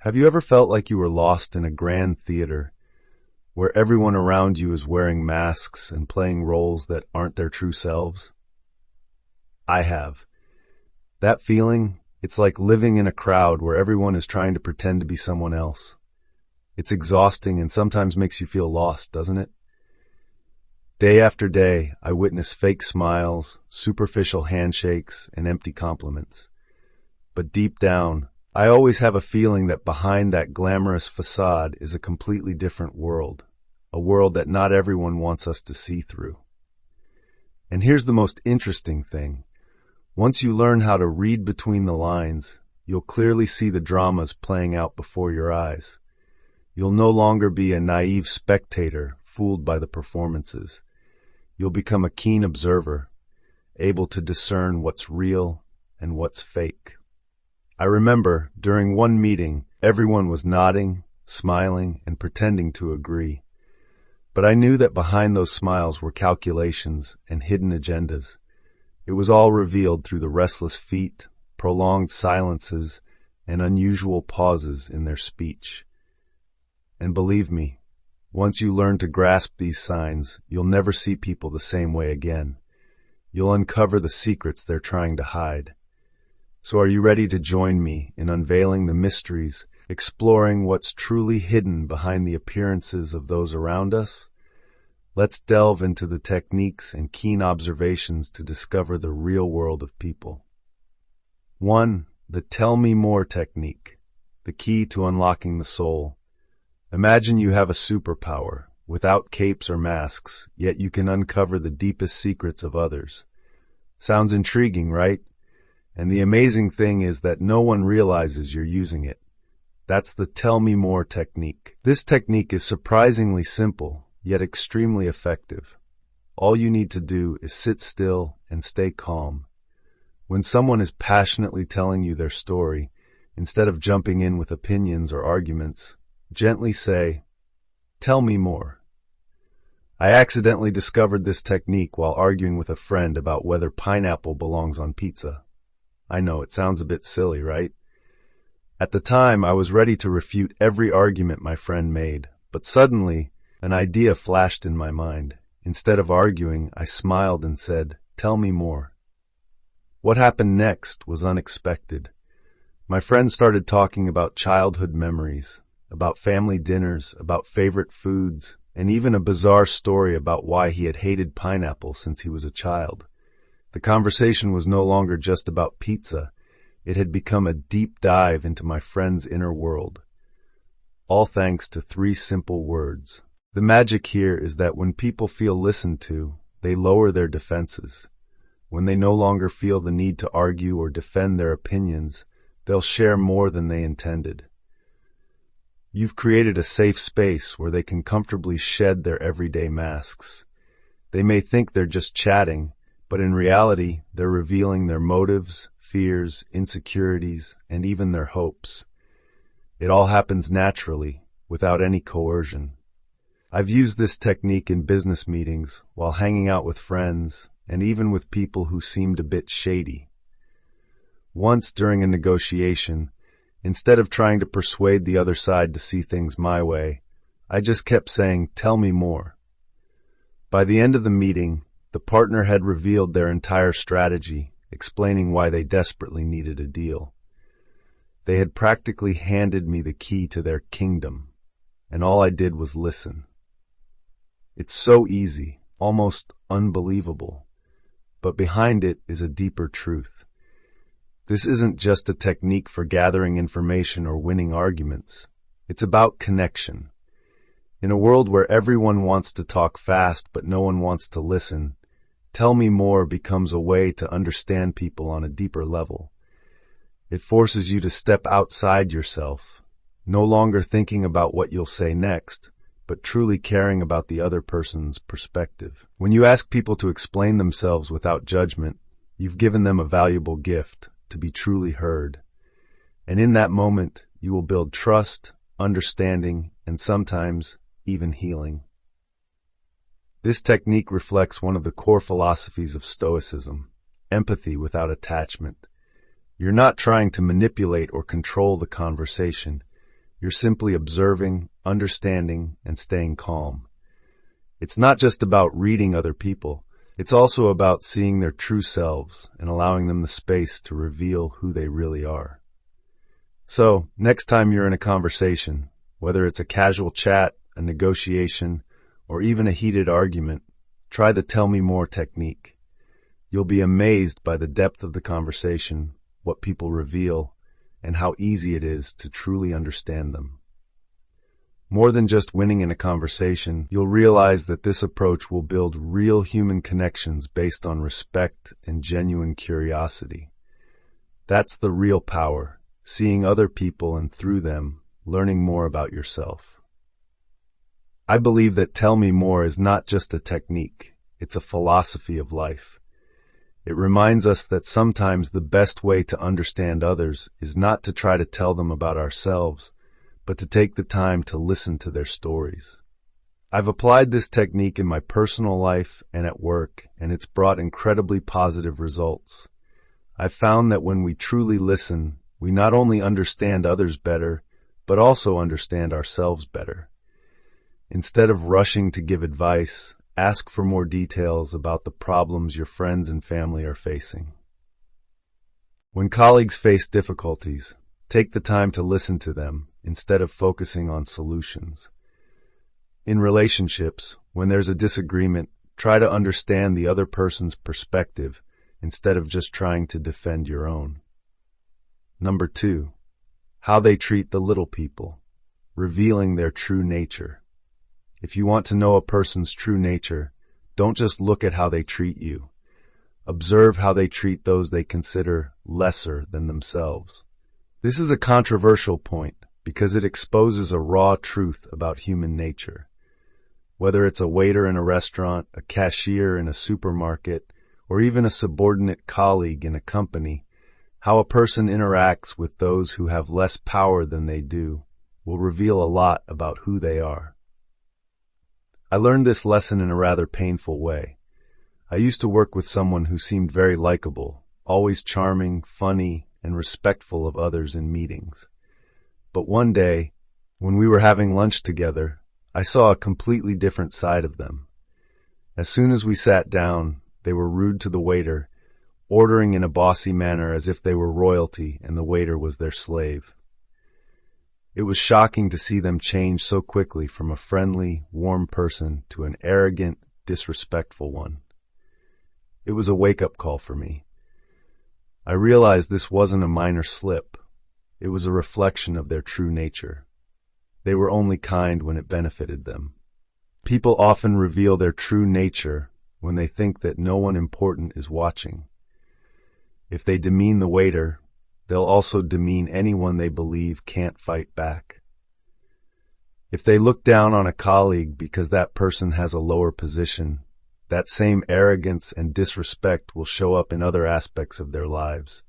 Have you ever felt like you were lost in a grand theater, where everyone around you is wearing masks and playing roles that aren't their true selves? I have. That feeling, it's like living in a crowd where everyone is trying to pretend to be someone else. It's exhausting and sometimes makes you feel lost, doesn't it? Day after day, I witness fake smiles, superficial handshakes, and empty compliments. But deep down, I always have a feeling that behind that glamorous facade is a completely different world, a world that not everyone wants us to see through. And here's the most interesting thing. Once you learn how to read between the lines, you'll clearly see the dramas playing out before your eyes. You'll no longer be a naive spectator fooled by the performances. You'll become a keen observer, able to discern what's real and what's fake. I remember, during one meeting, everyone was nodding, smiling, and pretending to agree. But I knew that behind those smiles were calculations and hidden agendas. It was all revealed through the restless feet, prolonged silences, and unusual pauses in their speech. And believe me, once you learn to grasp these signs, you'll never see people the same way again. You'll uncover the secrets they're trying to hide. So are you ready to join me in unveiling the mysteries, exploring what's truly hidden behind the appearances of those around us? Let's delve into the techniques and keen observations to discover the real world of people. 1. The Tell Me More technique, the key to unlocking the soul. Imagine you have a superpower, without capes or masks, yet you can uncover the deepest secrets of others. Sounds intriguing, right? And the amazing thing is that no one realizes you're using it. That's the Tell Me More technique. This technique is surprisingly simple, yet extremely effective. All you need to do is sit still and stay calm. When someone is passionately telling you their story, instead of jumping in with opinions or arguments, gently say, "Tell me more." I accidentally discovered this technique while arguing with a friend about whether pineapple belongs on pizza. I know, it sounds a bit silly, right? At the time, I was ready to refute every argument my friend made, but suddenly, an idea flashed in my mind. Instead of arguing, I smiled and said, "Tell me more." What happened next was unexpected. My friend started talking about childhood memories, about family dinners, about favorite foods, and even a bizarre story about why he had hated pineapple since he was a child. The conversation was no longer just about pizza. It had become a deep dive into my friend's inner world. All thanks to 3 simple words. The magic here is that when people feel listened to, they lower their defenses. When they no longer feel the need to argue or defend their opinions, they'll share more than they intended. You've created a safe space where they can comfortably shed their everyday masks. They may think they're just chatting, but in reality, they're revealing their motives, fears, insecurities, and even their hopes. It all happens naturally, without any coercion. I've used this technique in business meetings, while hanging out with friends, and even with people who seemed a bit shady. Once during a negotiation, instead of trying to persuade the other side to see things my way, I just kept saying, "Tell me more." By the end of the meeting, the partner had revealed their entire strategy, explaining why they desperately needed a deal. They had practically handed me the key to their kingdom, and all I did was listen. It's so easy, almost unbelievable, but behind it is a deeper truth. This isn't just a technique for gathering information or winning arguments. It's about connection. In a world where everyone wants to talk fast but no one wants to listen, Tell Me More becomes a way to understand people on a deeper level. It forces you to step outside yourself, no longer thinking about what you'll say next, but truly caring about the other person's perspective. When you ask people to explain themselves without judgment, you've given them a valuable gift, to be truly heard. And in that moment, you will build trust, understanding, and sometimes even healing. This technique reflects one of the core philosophies of Stoicism, empathy without attachment. You're not trying to manipulate or control the conversation. You're simply observing, understanding, and staying calm. It's not just about reading other people. It's also about seeing their true selves and allowing them the space to reveal who they really are. So, next time you're in a conversation, whether it's a casual chat, a negotiation, or even a heated argument, try the tell me more technique. You'll be amazed by the depth of the conversation, what people reveal, and how easy it is to truly understand them. More than just winning in a conversation, you'll realize that this approach will build real human connections based on respect and genuine curiosity. That's the real power, seeing other people and through them, learning more about yourself. I believe that tell me more is not just a technique, it's a philosophy of life. It reminds us that sometimes the best way to understand others is not to try to tell them about ourselves, but to take the time to listen to their stories. I've applied this technique in my personal life and at work, and it's brought incredibly positive results. I've found that when we truly listen, we not only understand others better, but also understand ourselves better. Instead of rushing to give advice, ask for more details about the problems your friends and family are facing. When colleagues face difficulties, take the time to listen to them instead of focusing on solutions. In relationships, when there's a disagreement, try to understand the other person's perspective instead of just trying to defend your own. Number 2, how they treat the little people, revealing their true nature. If you want to know a person's true nature, don't just look at how they treat you. Observe how they treat those they consider lesser than themselves. This is a controversial point because it exposes a raw truth about human nature. Whether it's a waiter in a restaurant, a cashier in a supermarket, or even a subordinate colleague in a company, how a person interacts with those who have less power than they do will reveal a lot about who they are. I learned this lesson in a rather painful way. I used to work with someone who seemed very likable, always charming, funny, and respectful of others in meetings. But one day, when we were having lunch together, I saw a completely different side of them. As soon as we sat down, they were rude to the waiter, ordering in a bossy manner as if they were royalty and the waiter was their slave. It was shocking to see them change so quickly from a friendly, warm person to an arrogant, disrespectful one. It was a wake-up call for me. I realized this wasn't a minor slip. It was a reflection of their true nature. They were only kind when it benefited them. People often reveal their true nature when they think that no one important is watching. If they demean the waiter, they'll also demean anyone they believe can't fight back. If they look down on a colleague because that person has a lower position, that same arrogance and disrespect will show up in other aspects of their lives.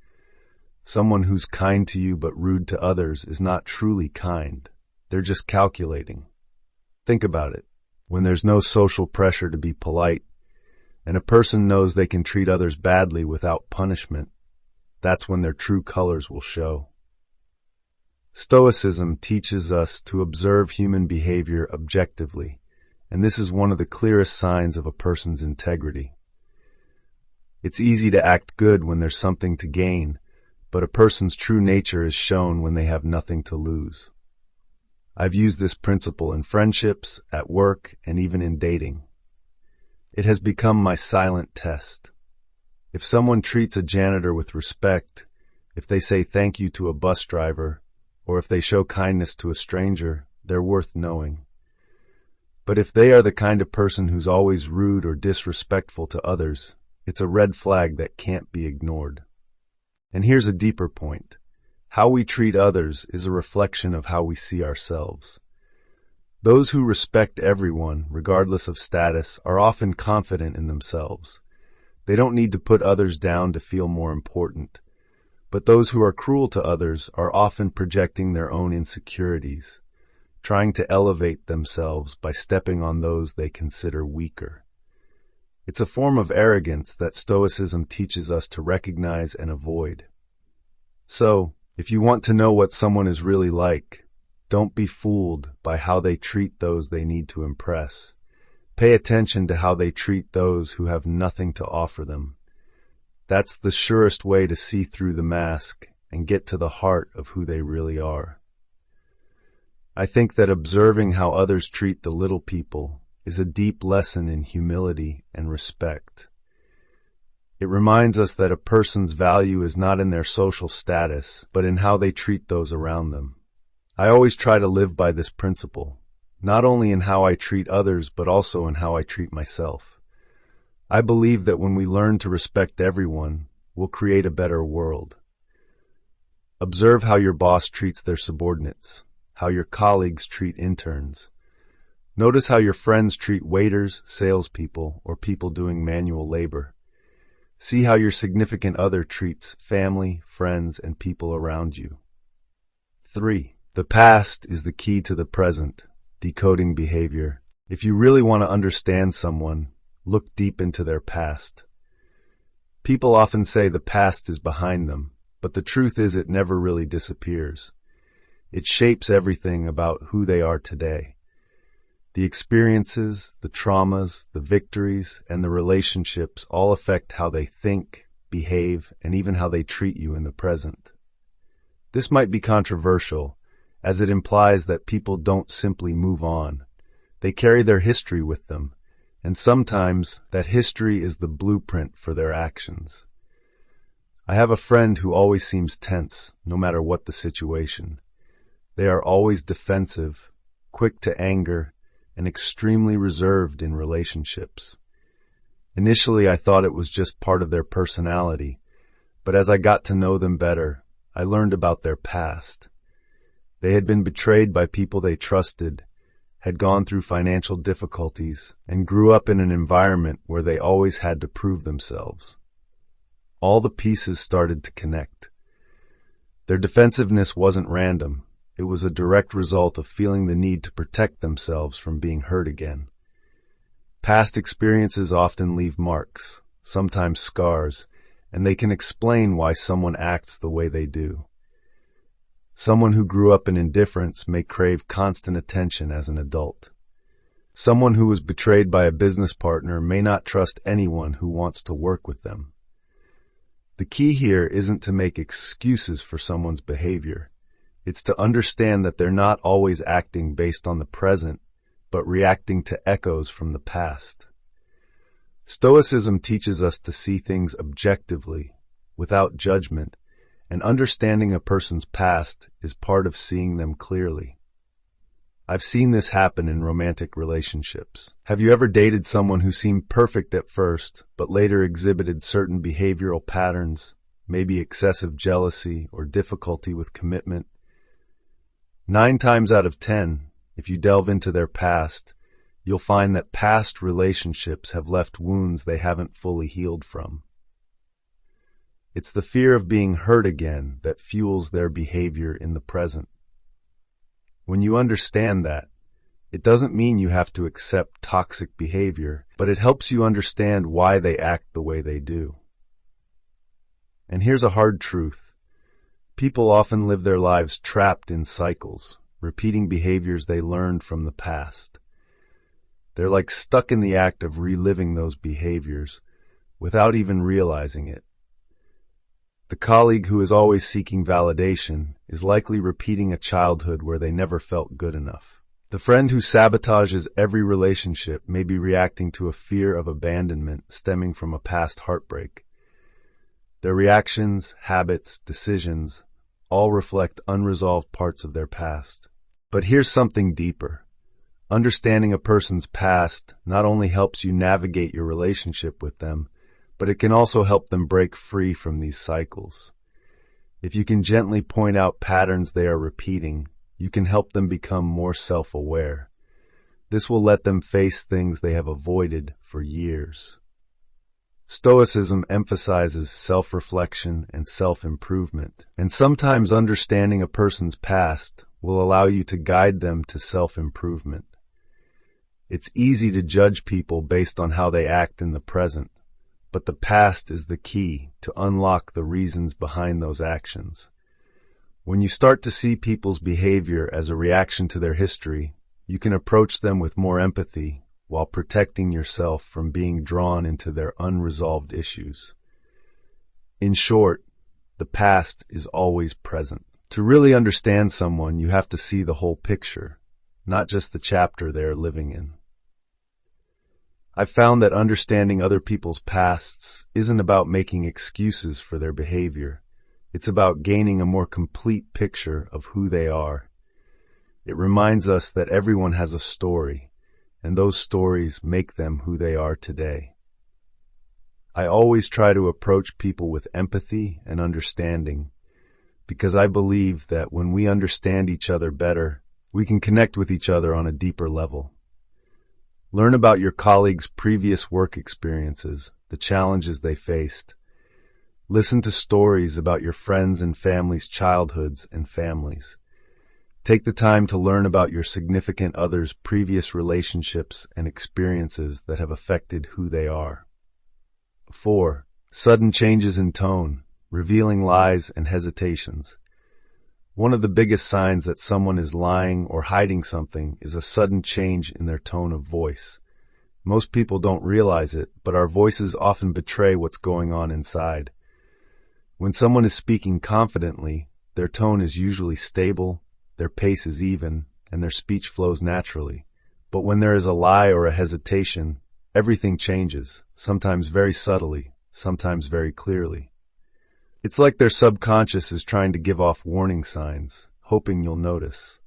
Someone who's kind to you but rude to others is not truly kind. They're just calculating. Think about it. When there's no social pressure to be polite, and a person knows they can treat others badly without punishment, that's when their true colors will show. Stoicism teaches us to observe human behavior objectively, and this is one of the clearest signs of a person's integrity. It's easy to act good when there's something to gain, but a person's true nature is shown when they have nothing to lose. I've used this principle in friendships, at work, and even in dating. It has become my silent test. If someone treats a janitor with respect, if they say thank you to a bus driver, or if they show kindness to a stranger, they're worth knowing. But if they are the kind of person who's always rude or disrespectful to others, it's a red flag that can't be ignored. And here's a deeper point. How we treat others is a reflection of how we see ourselves. Those who respect everyone, regardless of status, are often confident in themselves. They don't need to put others down to feel more important. But those who are cruel to others are often projecting their own insecurities, trying to elevate themselves by stepping on those they consider weaker. It's a form of arrogance that Stoicism teaches us to recognize and avoid. So, if you want to know what someone is really like, Don't be fooled by how they treat those they need to impress. Pay attention to how they treat those who have nothing to offer them. That's the surest way to see through the mask and get to the heart of who they really are. I think that observing how others treat the little people is a deep lesson in humility and respect. It reminds us that a person's value is not in their social status, but in how they treat those around them. I always try to live by this principle, not only in how I treat others, but also in how I treat myself. I believe that when we learn to respect everyone, we'll create a better world. Observe how your boss treats their subordinates, how your colleagues treat interns. Notice how your friends treat waiters, salespeople, or people doing manual labor. See how your significant other treats family, friends, and people around you. 3. The past is the key to the present, decoding behavior. If you really want to understand someone, look deep into their past. People often say the past is behind them, but the truth is it never really disappears. It shapes everything about who they are today. The experiences, the traumas, the victories, and the relationships all affect how they think, behave, and even how they treat you in the present. This might be controversial, as it implies that people don't simply move on. They carry their history with them, and sometimes that history is the blueprint for their actions. I have a friend who always seems tense, no matter what the situation. They are always defensive, quick to anger, and extremely reserved in relationships. Initially, I thought it was just part of their personality, but as I got to know them better, I learned about their past. They had been betrayed by people they trusted, had gone through financial difficulties, and grew up in an environment where they always had to prove themselves. All the pieces started to connect. Their defensiveness wasn't random. It was a direct result of feeling the need to protect themselves from being hurt again. Past experiences often leave marks, sometimes scars, and they can explain why someone acts the way they do. Someone who grew up in indifference may crave constant attention as an adult. Someone who was betrayed by a business partner may not trust anyone who wants to work with them. The key here isn't to make excuses for someone's behavior. It's to understand that they're not always acting based on the present, but reacting to echoes from the past. Stoicism teaches us to see things objectively, without judgment, and understanding a person's past is part of seeing them clearly. I've seen this happen in romantic relationships. Have you ever dated someone who seemed perfect at first, but later exhibited certain behavioral patterns, maybe excessive jealousy or difficulty with commitment? 9 times out of 10, if you delve into their past, you'll find that past relationships have left wounds they haven't fully healed from. It's the fear of being hurt again that fuels their behavior in the present. When you understand that, it doesn't mean you have to accept toxic behavior, but it helps you understand why they act the way they do. And here's a hard truth. People often live their lives trapped in cycles, repeating behaviors they learned from the past. They're like stuck in the act of reliving those behaviors without even realizing it. The colleague who is always seeking validation is likely repeating a childhood where they never felt good enough. The friend who sabotages every relationship may be reacting to a fear of abandonment stemming from a past heartbreak. Their reactions, habits, decisions all reflect unresolved parts of their past. But here's something deeper. Understanding a person's past not only helps you navigate your relationship with them, but it can also help them break free from these cycles. If you can gently point out patterns they are repeating, you can help them become more self-aware. This will let them face things they have avoided for years. Stoicism emphasizes self-reflection and self-improvement, and sometimes understanding a person's past will allow you to guide them to self-improvement. It's easy to judge people based on how they act in the present, but the past is the key to unlock the reasons behind those actions. When you start to see people's behavior as a reaction to their history, you can approach them with more empathy while protecting yourself from being drawn into their unresolved issues. In short, the past is always present. To really understand someone, you have to see the whole picture, not just the chapter they are living in. I've found that understanding other people's pasts isn't about making excuses for their behavior. It's about gaining a more complete picture of who they are. It reminds us that everyone has a story, and those stories make them who they are today. I always try to approach people with empathy and understanding, because I believe that when we understand each other better, we can connect with each other on a deeper level. Learn about your colleagues' previous work experiences, the challenges they faced. Listen to stories about your friends and family's childhoods and families. Take the time to learn about your significant other's previous relationships and experiences that have affected who they are. 4. Sudden changes in tone, revealing lies and hesitations. One of the biggest signs that someone is lying or hiding something is a sudden change in their tone of voice. Most people don't realize it, but our voices often betray what's going on inside. When someone is speaking confidently, their tone is usually stable, their pace is even, and their speech flows naturally. But when there is a lie or a hesitation, everything changes, sometimes very subtly, sometimes very clearly. It's like their subconscious is trying to give off warning signs, hoping you'll notice.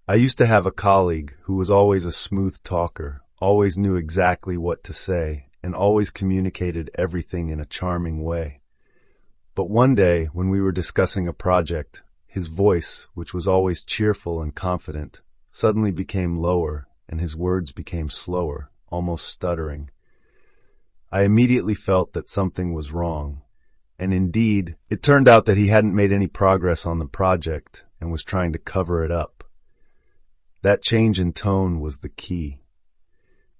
I used to have a colleague who was always a smooth talker, always knew exactly what to say, and always communicated everything in a charming way. But one day, when we were discussing a project, his voice, which was always cheerful and confident, suddenly became lower, and his words became slower, almost stuttering. I immediately felt that something was wrong, and indeed, it turned out that he hadn't made any progress on the project and was trying to cover it up. That change in tone was the key.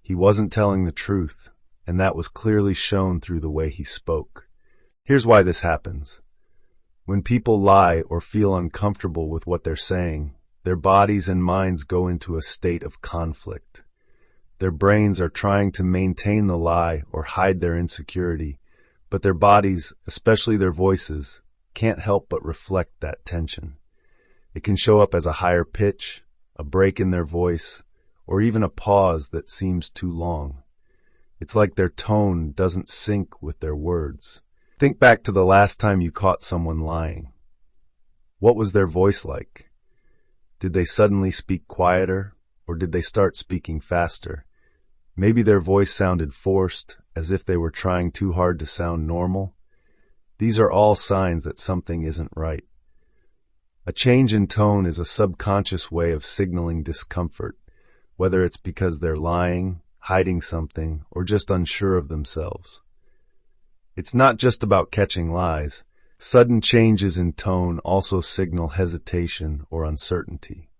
He wasn't telling the truth, and that was clearly shown through the way he spoke. Here's why this happens. When people lie or feel uncomfortable with what they're saying, their bodies and minds go into a state of conflict. Their brains are trying to maintain the lie or hide their insecurity, but their bodies, especially their voices, can't help but reflect that tension. It can show up as a higher pitch, a break in their voice, or even a pause that seems too long. It's like their tone doesn't sync with their words. Think back to the last time you caught someone lying. What was their voice like? Did they suddenly speak quieter, or did they start speaking faster? Maybe their voice sounded forced, as if they were trying too hard to sound normal. These are all signs that something isn't right. A change in tone is a subconscious way of signaling discomfort, whether it's because they're lying, hiding something, or just unsure of themselves. It's not just about catching lies. Sudden changes in tone also signal hesitation or uncertainty.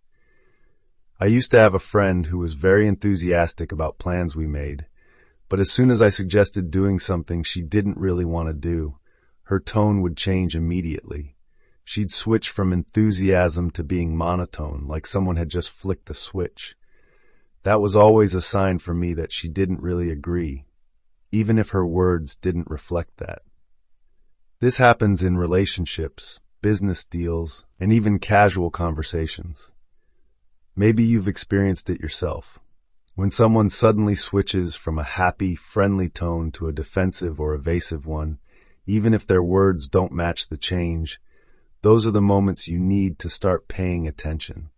I used to have a friend who was very enthusiastic about plans we made, but as soon as I suggested doing something she didn't really want to do, her tone would change immediately. She'd switch from enthusiasm to being monotone, like someone had just flicked a switch. That was always a sign for me that she didn't really agree, even if her words didn't reflect that. This happens in relationships, business deals, and even casual conversations. Maybe you've experienced it yourself. When someone suddenly switches from a happy, friendly tone to a defensive or evasive one, even if their words don't match the change, those are the moments you need to start paying attention.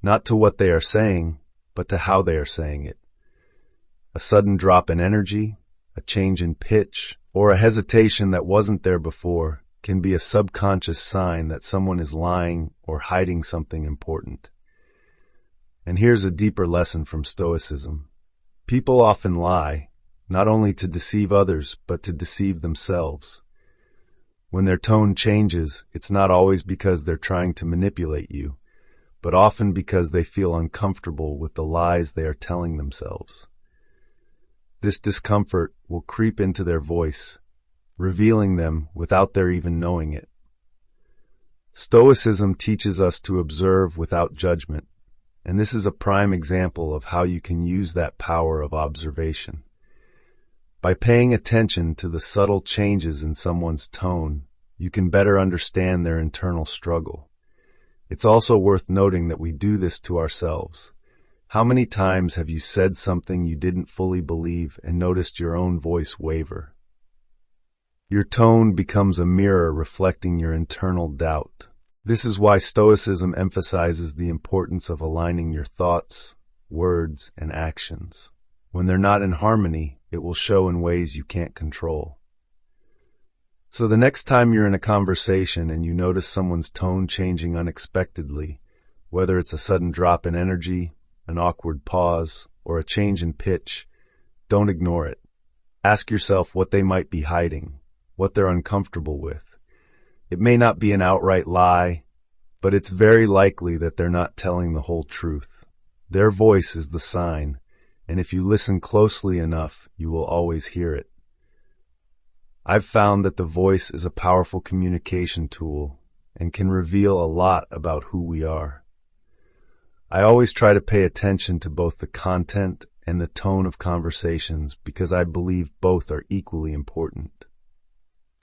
Not to what they are saying, but to how they are saying it. A sudden drop in energy, a change in pitch, or a hesitation that wasn't there before can be a subconscious sign that someone is lying or hiding something important. And here's a deeper lesson from Stoicism. People often lie, not only to deceive others, but to deceive themselves. When their tone changes, it's not always because they're trying to manipulate you, but often because they feel uncomfortable with the lies they are telling themselves. This discomfort will creep into their voice, revealing them without their even knowing it. Stoicism teaches us to observe without judgment, and this is a prime example of how you can use that power of observation. By paying attention to the subtle changes in someone's tone, you can better understand their internal struggle. It's also worth noting that we do this to ourselves. How many times have you said something you didn't fully believe and noticed your own voice waver? Your tone becomes a mirror reflecting your internal doubt. This is why Stoicism emphasizes the importance of aligning your thoughts, words, and actions. When they're not in harmony, it will show in ways you can't control. So the next time you're in a conversation and you notice someone's tone changing unexpectedly, whether it's a sudden drop in energy, an awkward pause, or a change in pitch, don't ignore it. Ask yourself what they might be hiding, what they're uncomfortable with. It may not be an outright lie, but it's very likely that they're not telling the whole truth. Their voice is the sign, and if you listen closely enough, you will always hear it. I've found that the voice is a powerful communication tool and can reveal a lot about who we are. I always try to pay attention to both the content and the tone of conversations because I believe both are equally important.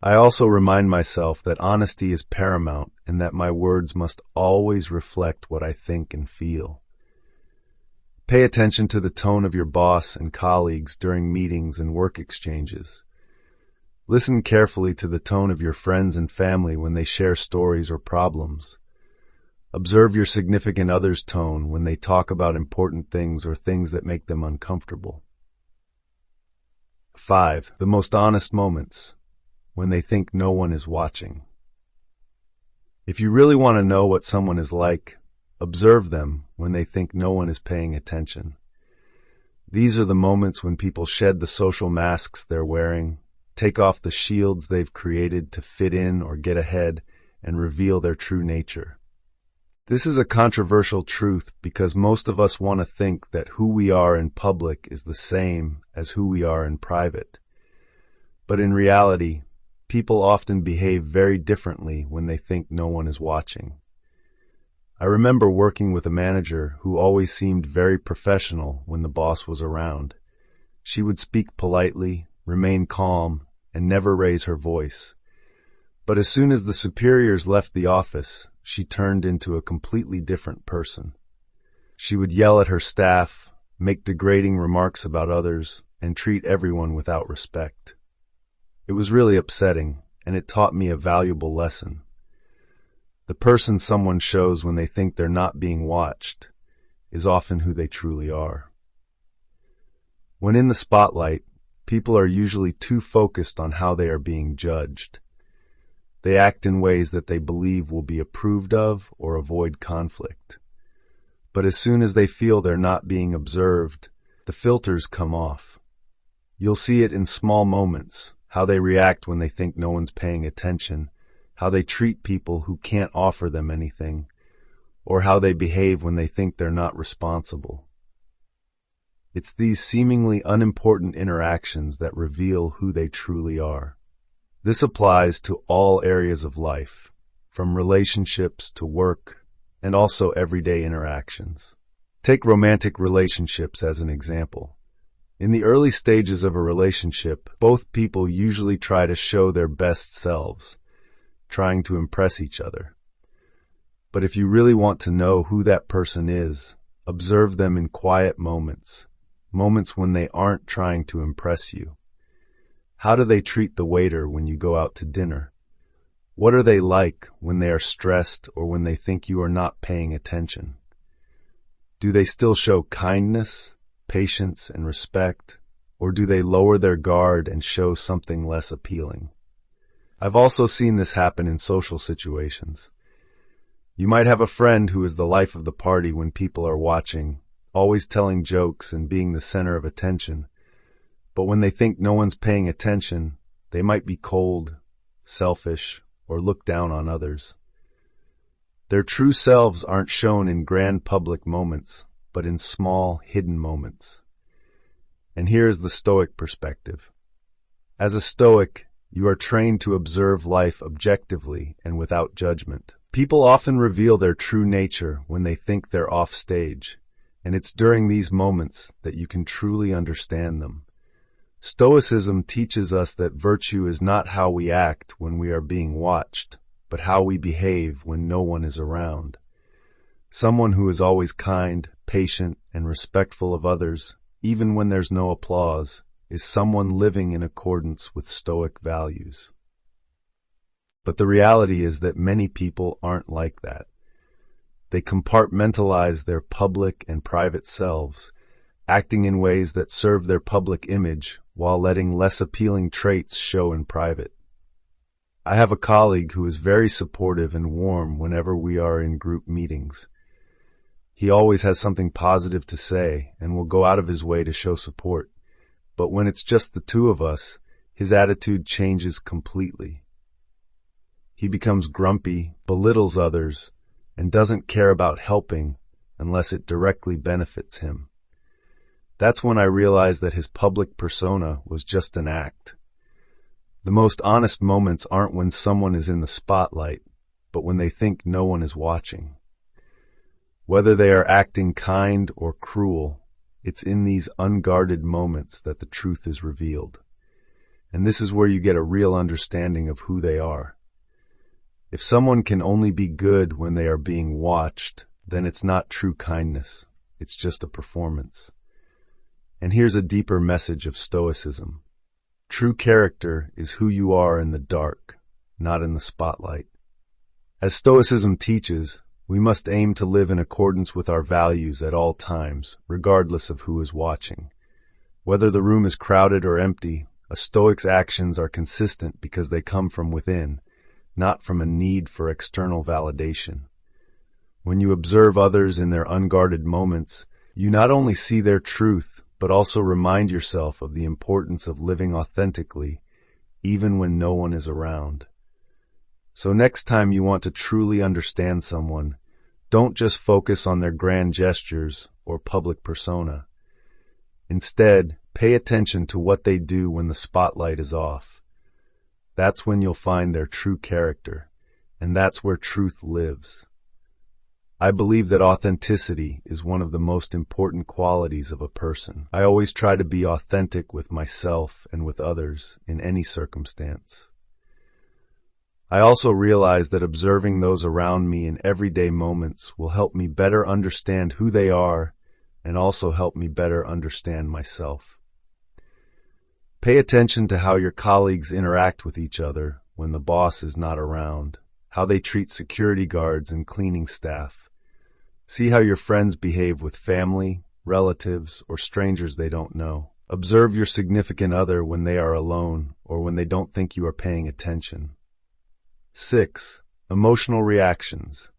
I also remind myself that honesty is paramount and that my words must always reflect what I think and feel. Pay attention to the tone of your boss and colleagues during meetings and work exchanges. Listen carefully to the tone of your friends and family when they share stories or problems. Observe your significant other's tone when they talk about important things or things that make them uncomfortable. 5. The most honest moments. When they think no one is watching. If you really want to know what someone is like, observe them when they think no one is paying attention. These are the moments when people shed the social masks they're wearing, take off the shields they've created to fit in or get ahead, and reveal their true nature. This is a controversial truth because most of us want to think that who we are in public is the same as who we are in private. But in reality, people often behave very differently when they think no one is watching. I remember working with a manager who always seemed very professional when the boss was around. She would speak politely, remain calm, and never raise her voice. But as soon as the superiors left the office, she turned into a completely different person. She would yell at her staff, make degrading remarks about others, and treat everyone without respect. It was really upsetting, and it taught me a valuable lesson. The person someone shows when they think they're not being watched is often who they truly are. When in the spotlight, people are usually too focused on how they are being judged. They act in ways that they believe will be approved of or avoid conflict. But as soon as they feel they're not being observed, the filters come off. You'll see it in small moments. How they react when they think no one's paying attention, how they treat people who can't offer them anything, or how they behave when they think they're not responsible. It's these seemingly unimportant interactions that reveal who they truly are. This applies to all areas of life, from relationships to work, and also everyday interactions. Take romantic relationships as an example. In the early stages of a relationship, both people usually try to show their best selves, trying to impress each other. But if you really want to know who that person is, observe them in quiet moments, moments when they aren't trying to impress you. How do they treat the waiter when you go out to dinner? What are they like when they are stressed or when they think you are not paying attention? Do they still show kindness, patience, and respect, or do they lower their guard and show something less appealing? I've also seen this happen in social situations. You might have a friend who is the life of the party when people are watching, always telling jokes and being the center of attention. But when they think no one's paying attention, they might be cold, selfish, or look down on others. Their true selves aren't shown in grand public moments, but in small, hidden moments. And here is the Stoic perspective. As a Stoic, you are trained to observe life objectively and without judgment. People often reveal their true nature when they think they're off stage, and it's during these moments that you can truly understand them. Stoicism teaches us that virtue is not how we act when we are being watched, but how we behave when no one is around. Someone who is always kind, patient, and respectful of others, even when there's no applause, is someone living in accordance with Stoic values. But the reality is that many people aren't like that. They compartmentalize their public and private selves, acting in ways that serve their public image while letting less appealing traits show in private. I have a colleague who is very supportive and warm whenever we are in group meetings. He always has something positive to say and will go out of his way to show support. But when it's just the two of us, his attitude changes completely. He becomes grumpy, belittles others, and doesn't care about helping unless it directly benefits him. That's when I realized that his public persona was just an act. The most honest moments aren't when someone is in the spotlight, but when they think no one is watching. Whether they are acting kind or cruel, it's in these unguarded moments that the truth is revealed. And this is where you get a real understanding of who they are. If someone can only be good when they are being watched, then it's not true kindness. It's just a performance. And here's a deeper message of Stoicism. True character is who you are in the dark, not in the spotlight. As Stoicism teaches, we must aim to live in accordance with our values at all times, regardless of who is watching. Whether the room is crowded or empty, a Stoic's actions are consistent because they come from within, not from a need for external validation. When you observe others in their unguarded moments, you not only see their truth, but also remind yourself of the importance of living authentically, even when no one is around. So next time you want to truly understand someone, don't just focus on their grand gestures or public persona. Instead, pay attention to what they do when the spotlight is off. That's when you'll find their true character, and that's where truth lives. I believe that authenticity is one of the most important qualities of a person. I always try to be authentic with myself and with others in any circumstance. I also realize that observing those around me in everyday moments will help me better understand who they are and also help me better understand myself. Pay attention to how your colleagues interact with each other when the boss is not around, how they treat security guards and cleaning staff. See how your friends behave with family, relatives, or strangers they don't know. Observe your significant other when they are alone or when they don't think you are paying attention. 6. Emotional reactions.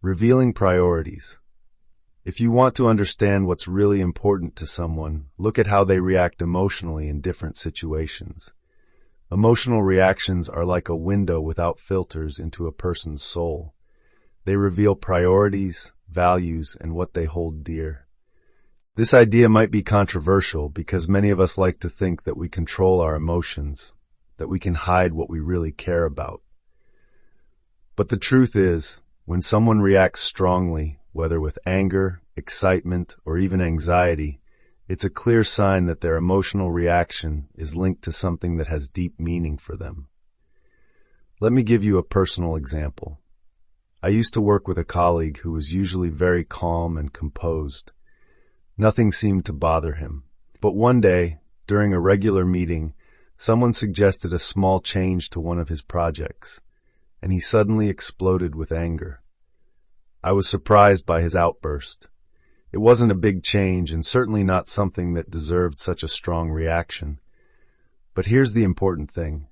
Revealing priorities. If you want to understand what's really important to someone, look at how they react emotionally in different situations. Emotional reactions are like a window without filters into a person's soul. They reveal priorities, values, and what they hold dear. This idea might be controversial because many of us like to think that we control our emotions, that we can hide what we really care about. But the truth is, when someone reacts strongly, whether with anger, excitement, or even anxiety, it's a clear sign that their emotional reaction is linked to something that has deep meaning for them. Let me give you a personal example. I used to work with a colleague who was usually very calm and composed. Nothing seemed to bother him. But one day, during a regular meeting, someone suggested a small change to one of his projects, and he suddenly exploded with anger. I was surprised by his outburst. It wasn't a big change and certainly not something that deserved such a strong reaction. But here's the important thing.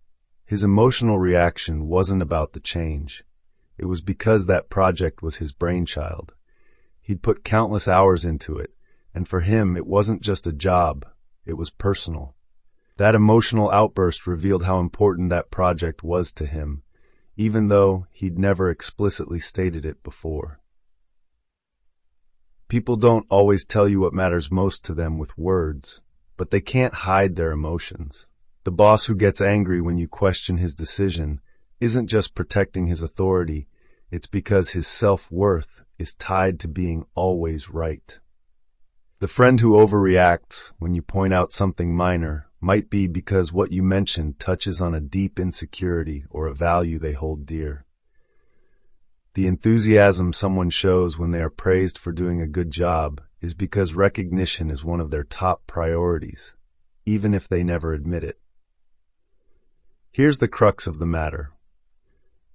His emotional reaction wasn't about the change. It was because that project was his brainchild. He'd put countless hours into it, and for him it wasn't just a job, it was personal. That emotional outburst revealed how important that project was to him, even though he'd never explicitly stated it before. People don't always tell you what matters most to them with words, but they can't hide their emotions. The boss who gets angry when you question his decision isn't just protecting his authority, it's because his self-worth is tied to being always right. The friend who overreacts when you point out something minor might be because what you mentioned touches on a deep insecurity or a value they hold dear. The enthusiasm someone shows when they are praised for doing a good job is because recognition is one of their top priorities, even if they never admit it. Here's the crux of the matter.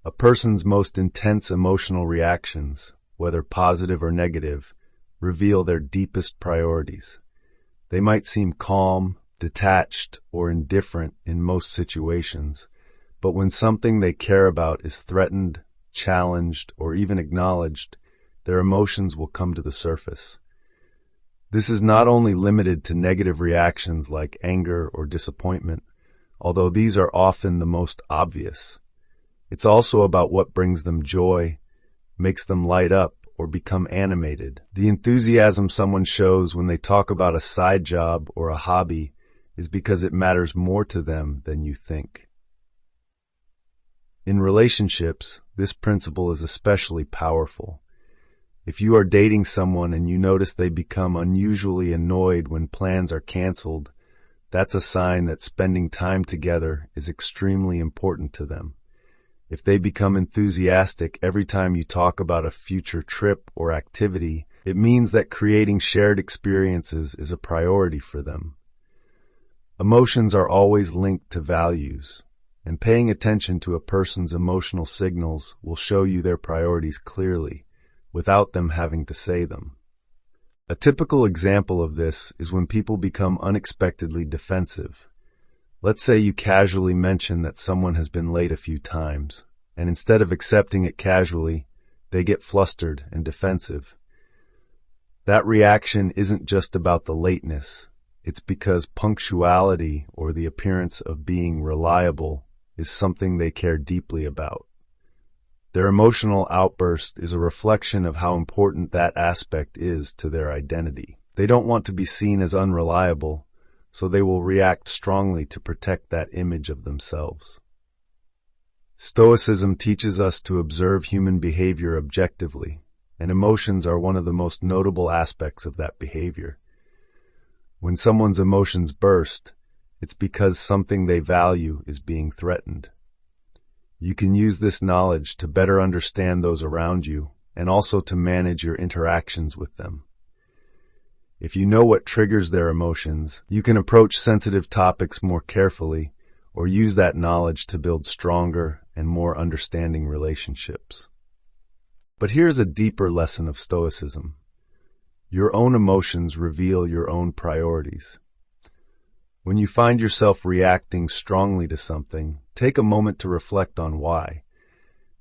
A person's most intense emotional reactions, whether positive or negative, reveal their deepest priorities. They might seem calm, detached, or indifferent in most situations, but when something they care about is threatened, challenged, or even acknowledged, their emotions will come to the surface. This is not only limited to negative reactions like anger or disappointment, although these are often the most obvious. It's also about what brings them joy, makes them light up, or become animated. The enthusiasm someone shows when they talk about a side job or a hobby is because it matters more to them than you think. In relationships, this principle is especially powerful. If you are dating someone and you notice they become unusually annoyed when plans are canceled, that's a sign that spending time together is extremely important to them. If they become enthusiastic every time you talk about a future trip or activity, it means that creating shared experiences is a priority for them. Emotions are always linked to values, and paying attention to a person's emotional signals will show you their priorities clearly, without them having to say them. A typical example of this is when people become unexpectedly defensive. Let's say you casually mention that someone has been late a few times, and instead of accepting it casually, they get flustered and defensive. That reaction isn't just about the lateness. It's because punctuality or the appearance of being reliable is something they care deeply about. Their emotional outburst is a reflection of how important that aspect is to their identity. They don't want to be seen as unreliable, so they will react strongly to protect that image of themselves. Stoicism teaches us to observe human behavior objectively, and emotions are one of the most notable aspects of that behavior. When someone's emotions burst, it's because something they value is being threatened. You can use this knowledge to better understand those around you and also to manage your interactions with them. If you know what triggers their emotions, you can approach sensitive topics more carefully or use that knowledge to build stronger and more understanding relationships. But here's a deeper lesson of Stoicism. Your own emotions reveal your own priorities. When you find yourself reacting strongly to something, take a moment to reflect on why.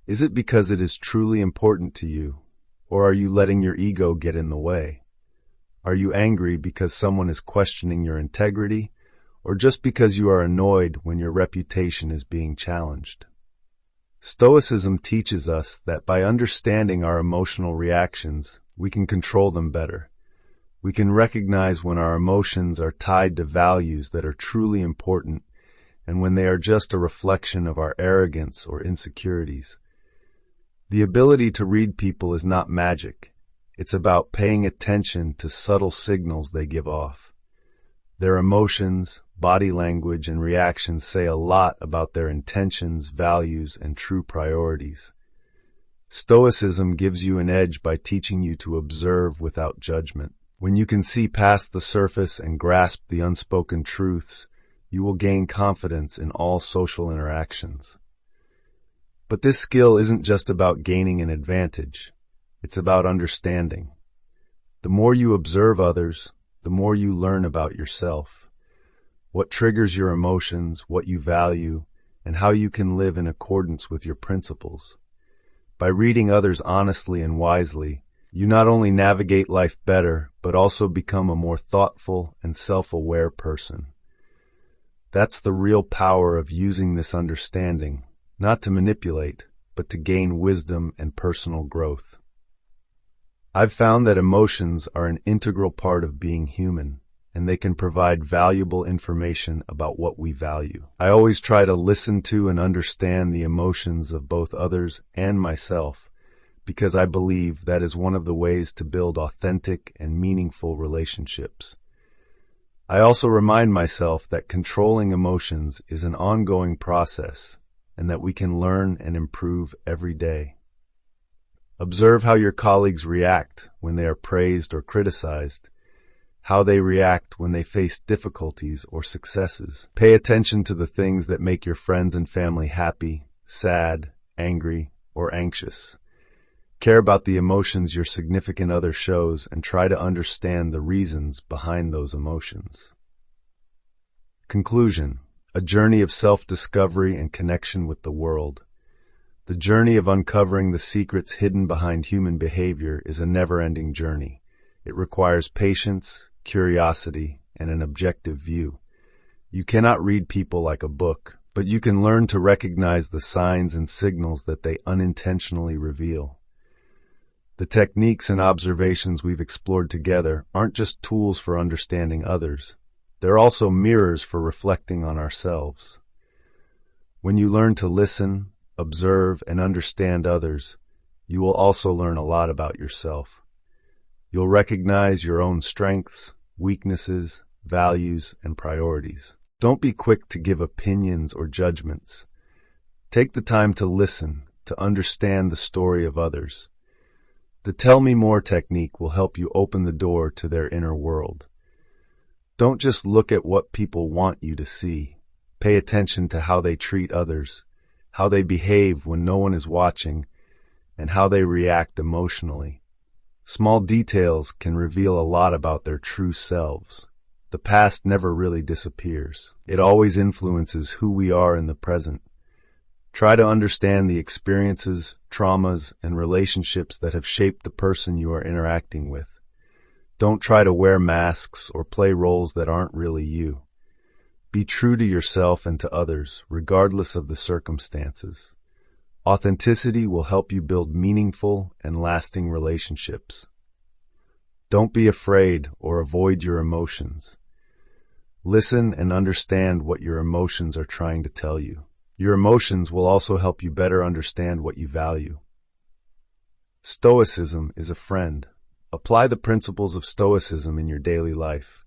Is it because it is truly important to you, or are you letting your ego get in the way? Are you angry because someone is questioning your integrity, or just because you are annoyed when your reputation is being challenged? Stoicism teaches us that by understanding our emotional reactions, we can control them better. We can recognize when our emotions are tied to values that are truly important and when they are just a reflection of our arrogance or insecurities. The ability to read people is not magic. It's about paying attention to subtle signals they give off. Their emotions, body language, and reactions say a lot about their intentions, values, and true priorities. Stoicism gives you an edge by teaching you to observe without judgment. When you can see past the surface and grasp the unspoken truths, you will gain confidence in all social interactions. But this skill isn't just about gaining an advantage. It's about understanding. The more you observe others, the more you learn about yourself. What triggers your emotions, what you value, and how you can live in accordance with your principles. By reading others honestly and wisely, you not only navigate life better, but also become a more thoughtful and self-aware person. That's the real power of using this understanding, not to manipulate, but to gain wisdom and personal growth. I've found that emotions are an integral part of being human, and they can provide valuable information about what we value. I always try to listen to and understand the emotions of both others and myself, because I believe that is one of the ways to build authentic and meaningful relationships. I also remind myself that controlling emotions is an ongoing process and that we can learn and improve every day. Observe how your colleagues react when they are praised or criticized, how they react when they face difficulties or successes. Pay attention to the things that make your friends and family happy, sad, angry, or anxious. Care about the emotions your significant other shows and try to understand the reasons behind those emotions. Conclusion: a journey of self-discovery and connection with the world. The journey of uncovering the secrets hidden behind human behavior is a never-ending journey. It requires patience, curiosity, and an objective view. You cannot read people like a book, but you can learn to recognize the signs and signals that they unintentionally reveal. The techniques and observations we've explored together aren't just tools for understanding others. They're also mirrors for reflecting on ourselves. When you learn to listen, observe, and understand others, you will also learn a lot about yourself. You'll recognize your own strengths, weaknesses, values, and priorities. Don't be quick to give opinions or judgments. Take the time to listen, to understand the story of others. The Tell Me More technique will help you open the door to their inner world. Don't just look at what people want you to see. Pay attention to how they treat others, how they behave when no one is watching, and how they react emotionally. Small details can reveal a lot about their true selves. The past never really disappears. It always influences who we are in the present. Try to understand the experiences, traumas, and relationships that have shaped the person you are interacting with. Don't try to wear masks or play roles that aren't really you. Be true to yourself and to others, regardless of the circumstances. Authenticity will help you build meaningful and lasting relationships. Don't be afraid or avoid your emotions. Listen and understand what your emotions are trying to tell you. Your emotions will also help you better understand what you value. Stoicism is a friend. Apply the principles of Stoicism in your daily life.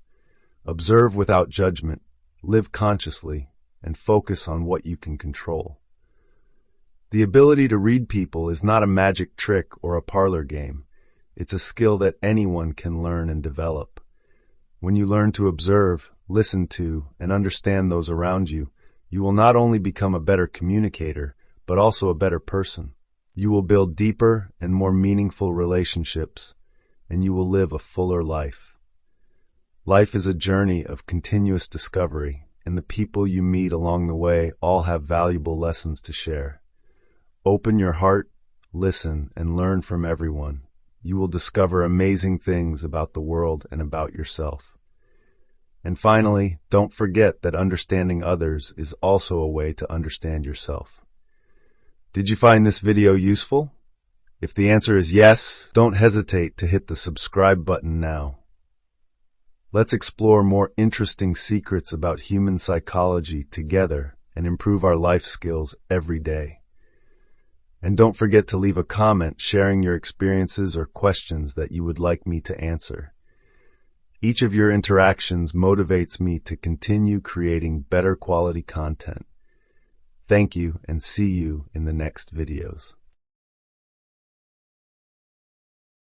Observe without judgment, live consciously, and focus on what you can control. The ability to read people is not a magic trick or a parlor game. It's a skill that anyone can learn and develop. When you learn to observe, listen to, and understand those around you, you will not only become a better communicator, but also a better person. You will build deeper and more meaningful relationships, and you will live a fuller life. Life is a journey of continuous discovery, and the people you meet along the way all have valuable lessons to share. Open your heart, listen, and learn from everyone. You will discover amazing things about the world and about yourself. And finally, don't forget that understanding others is also a way to understand yourself. Did you find this video useful? If the answer is yes, don't hesitate to hit the subscribe button now. Let's explore more interesting secrets about human psychology together and improve our life skills every day. And don't forget to leave a comment sharing your experiences or questions that you would like me to answer. Each of your interactions motivates me to continue creating better quality content. Thank you and see you in the next videos.